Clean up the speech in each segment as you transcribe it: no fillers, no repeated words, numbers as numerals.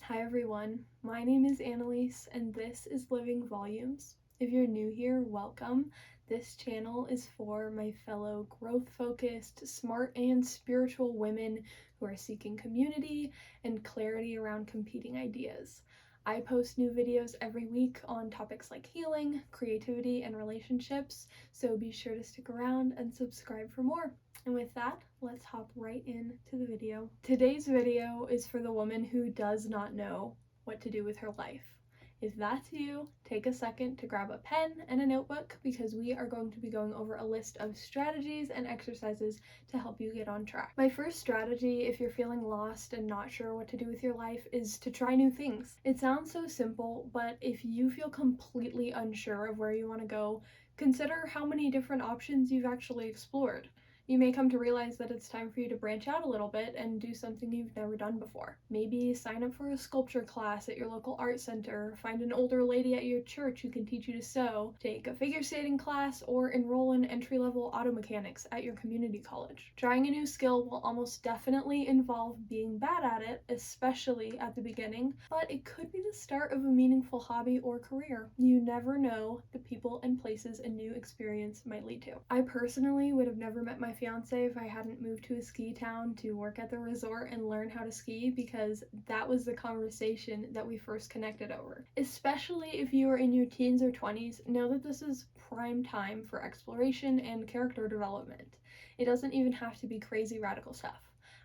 Hi everyone, my name is Annalise and this is Living Volumes. If you're new here, welcome. This channel is for my fellow growth-focused, smart and spiritual women who are seeking community and clarity around competing ideas. I post new videos every week on topics like healing, creativity, and relationships, so be sure to stick around and subscribe for more. And with that, let's hop right into the video. Today's video is for the woman who does not know what to do with her life. If that's you, take a second to grab a pen and a notebook because we are going to be going over a list of strategies and exercises to help you get on track. My first strategy, if you're feeling lost and not sure what to do with your life, is to try new things. It sounds so simple, but if you feel completely unsure of where you want to go, consider how many different options you've actually explored. You may come to realize that it's time for you to branch out a little bit and do something you've never done before. Maybe sign up for a sculpture class at your local art center, find an older lady at your church who can teach you to sew, take a figure skating class, or enroll in entry-level auto mechanics at your community college. Trying a new skill will almost definitely involve being bad at it, especially at the beginning, but it could be the start of a meaningful hobby or career. You never know the people and places a new experience might lead to. I personally would have never met my fiance if I hadn't moved to a ski town to work at the resort and learn how to ski, because that was the conversation that we first connected over. Especially if you are in your teens or 20s, know that this is prime time for exploration and character development. It doesn't even have to be crazy radical stuff.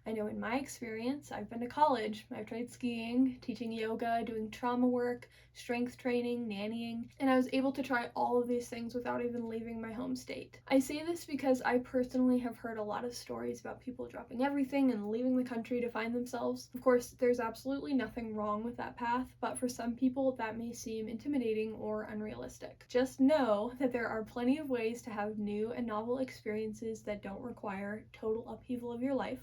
I know in my experience, I've been to college, I've tried skiing, teaching yoga, doing trauma work, strength training, nannying, and I was able to try all of these things without even leaving my home state. I say this because I personally have heard a lot of stories about people dropping everything and leaving the country to find themselves. Of course, there's absolutely nothing wrong with that path, but for some people that may seem intimidating or unrealistic. Just know that there are plenty of ways to have new and novel experiences that don't require total upheaval of your life,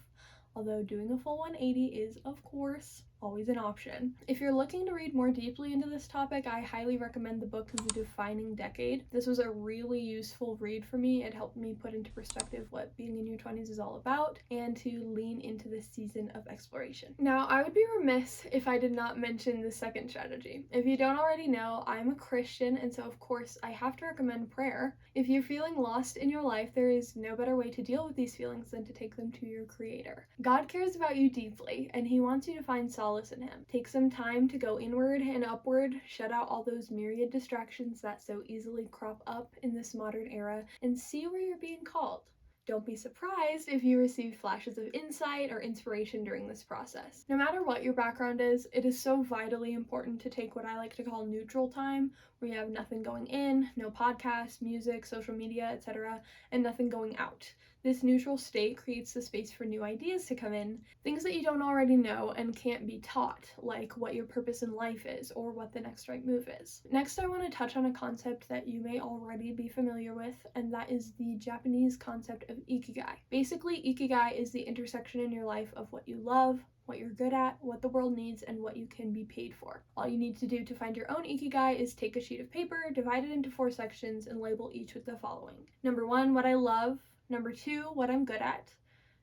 although doing a full 180 is, of course, always an option. If you're looking to read more deeply into this topic, I highly recommend the book The Defining Decade. This was a really useful read for me. It helped me put into perspective what being in your 20s is all about and to lean into this season of exploration. Now, I would be remiss if I did not mention the second strategy. If you don't already know, I'm a Christian, and so of course I have to recommend prayer. If you're feeling lost in your life, there is no better way to deal with these feelings than to take them to your Creator. God cares about you deeply, and He wants you to find solace in Him. Take some time to go inward and upward, shut out all those myriad distractions that so easily crop up in this modern era, and see where you're being called. Don't be surprised if you receive flashes of insight or inspiration during this process. No matter what your background is, it is so vitally important to take what I like to call neutral time, where you have nothing going in, no podcasts, music, social media, etc., and nothing going out. This neutral state creates the space for new ideas to come in, things that you don't already know and can't be taught, like what your purpose in life is or what the next right move is. Next, I want to touch on a concept that you may already be familiar with, and that is the Japanese concept of ikigai. Basically, ikigai is the intersection in your life of what you love, what you're good at, what the world needs, and what you can be paid for. All you need to do to find your own ikigai is take a sheet of paper, divide it into 4 sections, and label each with the following. Number 1, what I love. Number 2, what I'm good at.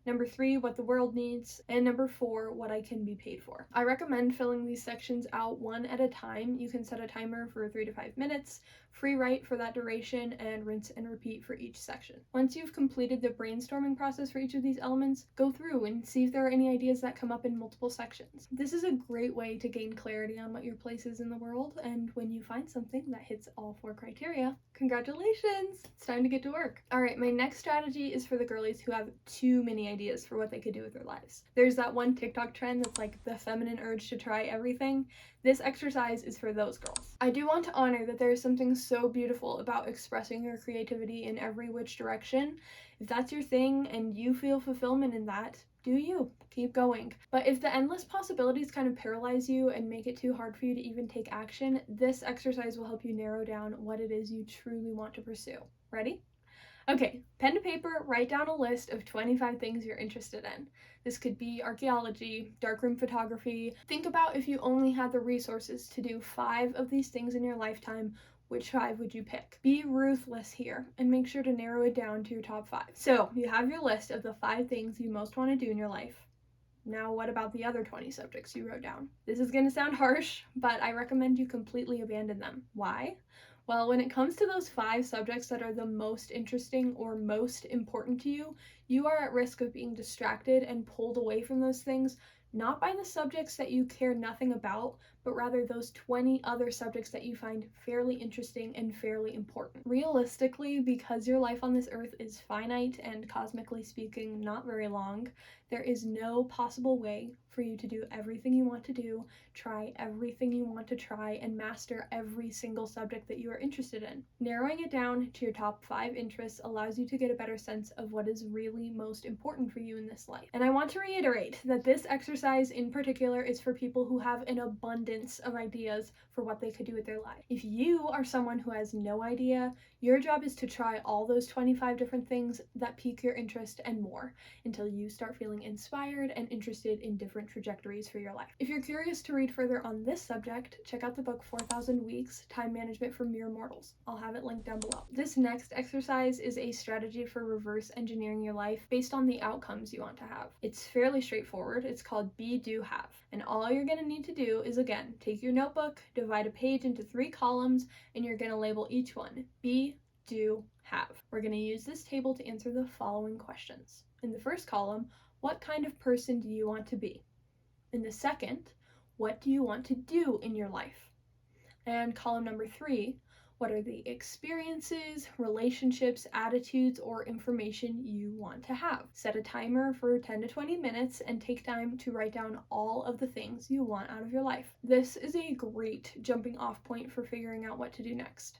Number 3, what the world needs. And number 4, what I can be paid for. I recommend filling these sections out one at a time. You can set a timer for 3 to 5 minutes, free write for that duration, and rinse and repeat for each section. Once you've completed the brainstorming process for each of these elements, go through and see if there are any ideas that come up in multiple sections. This is a great way to gain clarity on what your place is in the world, and when you find something that hits all 4 criteria, congratulations! It's time to get to work. Alright, my next strategy is for the girlies who have too many ideas for what they could do with their lives. There's that one TikTok trend that's like the feminine urge to try everything. This exercise is for those girls. I do want to honor that there is something so beautiful about expressing your creativity in every which direction. If that's your thing and you feel fulfillment in that, do you. Keep going. But if the endless possibilities kind of paralyze you and make it too hard for you to even take action, this exercise will help you narrow down what it is you truly want to pursue. Ready? Okay, pen to paper, write down a list of 25 things you're interested in. This could be archaeology, darkroom photography. Think about if you only had the resources to do 5 of these things in your lifetime, which 5 would you pick? Be ruthless here and make sure to narrow it down to your top 5. So you have your list of the 5 things you most want to do in your life. Now what about the other 20 subjects you wrote down? This is going to sound harsh, but I recommend you completely abandon them. Why? Well, when it comes to those 5 subjects that are the most interesting or most important to you, you are at risk of being distracted and pulled away from those things, not by the subjects that you care nothing about, but rather those 20 other subjects that you find fairly interesting and fairly important. Realistically, because your life on this earth is finite and cosmically speaking not very long, there is no possible way for you to do everything you want to do, try everything you want to try, and master every single subject that you are interested in. Narrowing it down to your top 5 interests allows you to get a better sense of what is really most important for you in this life. And I want to reiterate that this exercise in particular is for people who have an abundance of ideas for what they could do with their life. If you are someone who has no idea, your job is to try all those 25 different things that pique your interest and more until you start feeling inspired and interested in different trajectories for your life. If you're curious to read further on this subject, check out the book 4,000 Weeks, Time Management for Mere Mortals. I'll have it linked down below. This next exercise is a strategy for reverse engineering your life based on the outcomes you want to have. It's fairly straightforward. It's called Be, Do, Have. And all you're going to need to do is, again, take your notebook, divide a page into 3 columns, and you're going to label each one Be, Do, Have. We're going to use this table to answer the following questions. In the first column, what kind of person do you want to be? In the second, what do you want to do in your life? And column number 3, what are the experiences, relationships, attitudes, or information you want to have? Set a timer for 10 to 20 minutes and take time to write down all of the things you want out of your life. This is a great jumping off point for figuring out what to do next.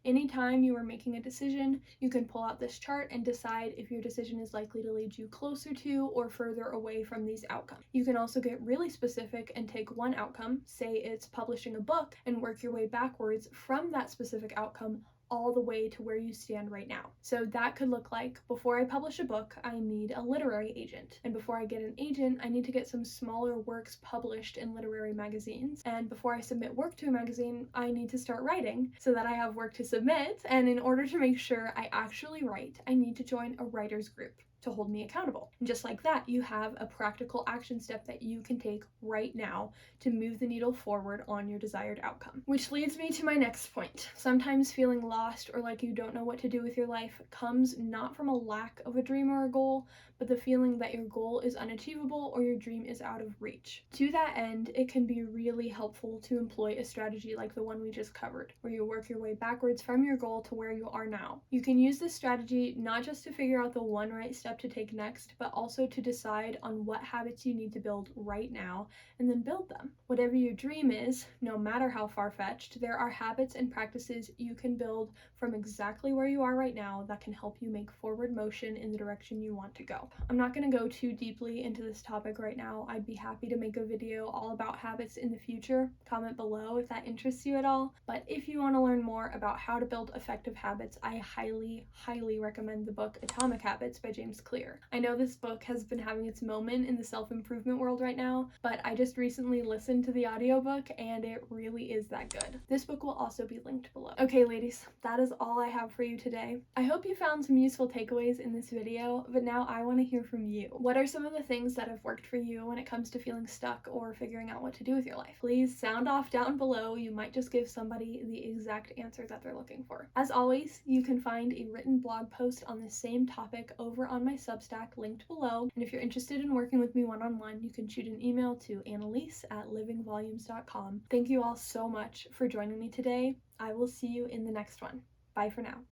Anytime you are making a decision, you can pull out this chart and decide if your decision is likely to lead you closer to or further away from these outcomes. You can also get really specific and take one outcome, say it's publishing a book, and work your way backwards from that specific outcome all the way to where you stand right now. So that could look like, before I publish a book, I need a literary agent. And before I get an agent, I need to get some smaller works published in literary magazines. And before I submit work to a magazine, I need to start writing so that I have work to submit. And in order to make sure I actually write, I need to join a writer's group to hold me accountable. And just like that, you have a practical action step that you can take right now to move the needle forward on your desired outcome. Which leads me to my next point. Sometimes feeling lost or like you don't know what to do with your life comes not from a lack of a dream or a goal, but the feeling that your goal is unachievable or your dream is out of reach. To that end, it can be really helpful to employ a strategy like the one we just covered, where you work your way backwards from your goal to where you are now. You can use this strategy not just to figure out the one right step to take next, but also to decide on what habits you need to build right now and then build them. Whatever your dream is, no matter how far-fetched, there are habits and practices you can build from exactly where you are right now that can help you make forward motion in the direction you want to go. I'm not going to go too deeply into this topic right now. I'd be happy to make a video all about habits in the future. Comment below if that interests you at all. But if you want to learn more about how to build effective habits, I highly, highly recommend the book Atomic Habits by James Clear. I know this book has been having its moment in the self-improvement world right now, but I just recently listened to the audiobook and it really is that good. This book will also be linked below. Okay, ladies, that is all I have for you today. I hope you found some useful takeaways in this video, but now I want to hear from you. What are some of the things that have worked for you when it comes to feeling stuck or figuring out what to do with your life? Please sound off down below. You might just give somebody the exact answer that they're looking for. As always, you can find a written blog post on the same topic over on my Substack linked below. And if you're interested in working with me one-on-one, you can shoot an email to annalise@livingvolumes.com. Thank you all so much for joining me today. I will see you in the next one. Bye for now.